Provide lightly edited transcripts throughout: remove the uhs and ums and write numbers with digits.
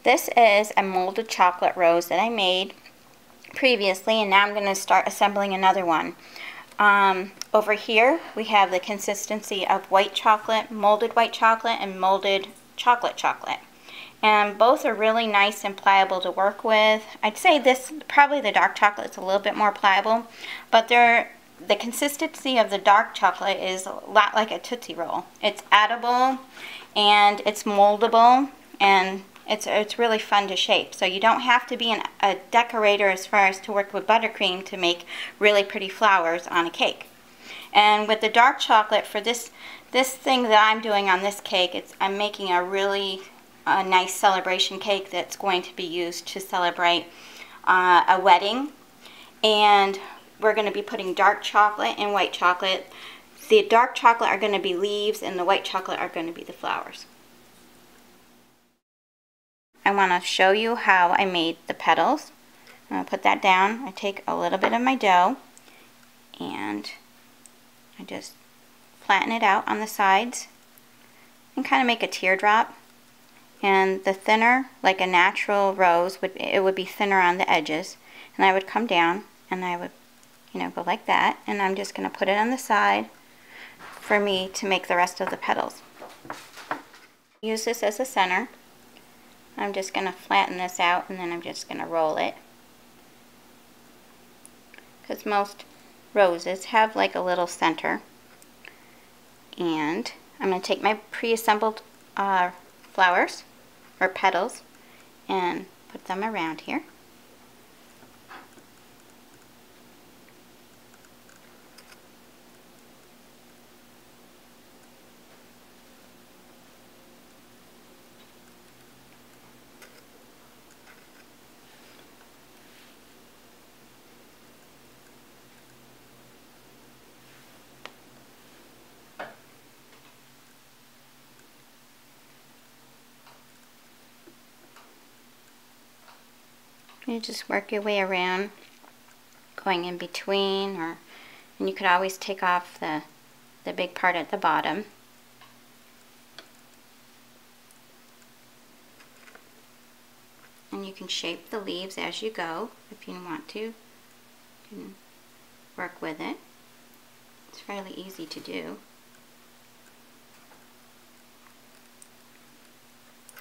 This is a molded chocolate rose that I made previously, and now I'm going to start assembling another one. Over here we have the consistency of white chocolate, molded white chocolate, and molded chocolate. And both are really nice and pliable to work with. I'd say this, probably the dark chocolate is a little bit more pliable, but the consistency of the dark chocolate is a lot like a Tootsie Roll. It's edible and it's moldable, and it's really fun to shape. So you don't have to be a decorator as far as to work with buttercream to make really pretty flowers on a cake. And with the dark chocolate, for this thing that I'm doing on this cake, I'm making a really nice celebration cake that's going to be used to celebrate a wedding. And we're going to be putting dark chocolate and white chocolate. The dark chocolate are going to be leaves, and the white chocolate are going to be the flowers. I want to show you how I made the petals. I'm going to put that down. I take a little bit of my dough and I just flatten it out on the sides and kind of make a teardrop. And the thinner, like a natural rose, it would be thinner on the edges. And I would come down and I would, go like that. And I'm just going to put it on the side for me to make the rest of the petals. Use this as a center. I'm just going to flatten this out, and then I'm just going to roll it. Because most roses have like a little center. And I'm going to take my pre-assembled flowers or petals and put them around here. You just work your way around, going in between, and you could always take off the big part at the bottom. And you can shape the leaves as you go if you want to. You can work with it. It's fairly easy to do.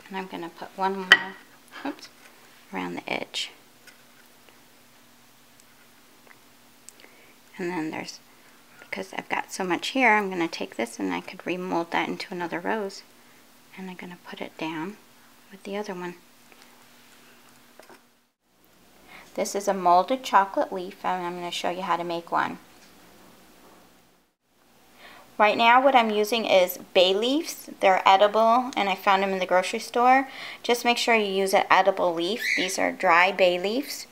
And I'm going to put one more around the edge. And then because I've got so much here, I'm going to take this and I could remold that into another rose. And I'm going to put it down with the other one. This is a molded chocolate leaf, and I'm going to show you how to make one. Right now what I'm using is bay leaves. They're edible, and I found them in the grocery store. Just make sure you use an edible leaf. These are dry bay leaves.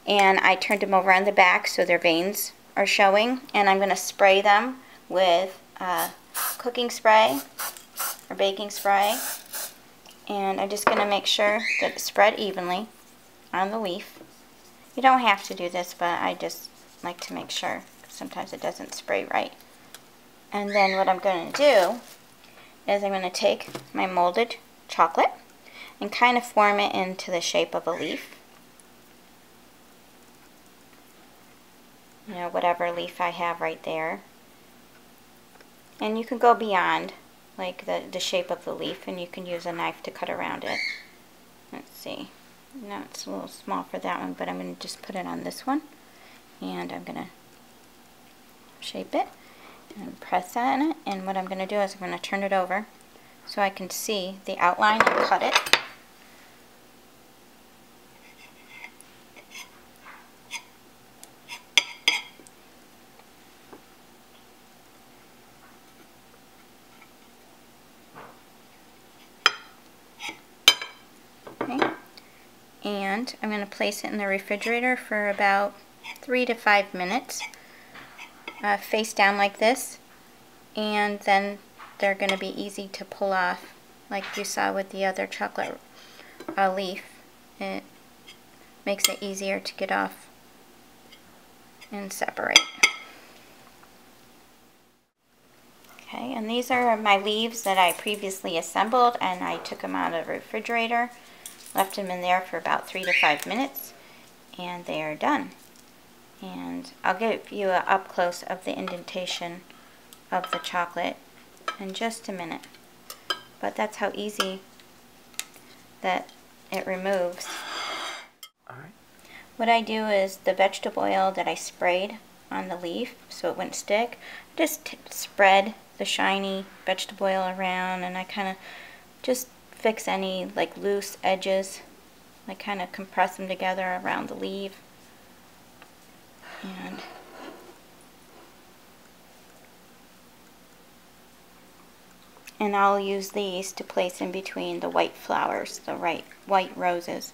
And I turned them over on the back so their veins are showing. And I'm going to spray them with cooking spray or baking spray. And I'm just going to make sure that it's spread evenly on the leaf. You don't have to do this, but I just like to make sure. Sometimes it doesn't spray right. And then what I'm going to do is I'm going to take my molded chocolate and kind of form it into the shape of a leaf. Whatever leaf I have right there. And you can go beyond like the shape of the leaf, and you can use a knife to cut around it. Let's see. Now it's a little small for that one, but I'm going to just put it on this one. And I'm going to shape it and press that in it. And what I'm going to do is I'm going to turn it over so I can see the outline and cut it. Okay. And I'm going to place it in the refrigerator for about 3 to 5 minutes. Face down like this, and then they're going to be easy to pull off like you saw with the other chocolate leaf. It makes it easier to get off and separate. Okay, and these are my leaves that I previously assembled, and I took them out of the refrigerator. Left them in there for about 3 to 5 minutes, and they are done. And I'll give you an up close of the indentation of the chocolate in just a minute. But that's how easy that it removes. Alright. What I do is the vegetable oil that I sprayed on the leaf so it wouldn't stick, just spread the shiny vegetable oil around, and I kind of just fix any like loose edges. I kind of compress them together around the leaf. And I'll use these to place in between the white flowers, the white roses.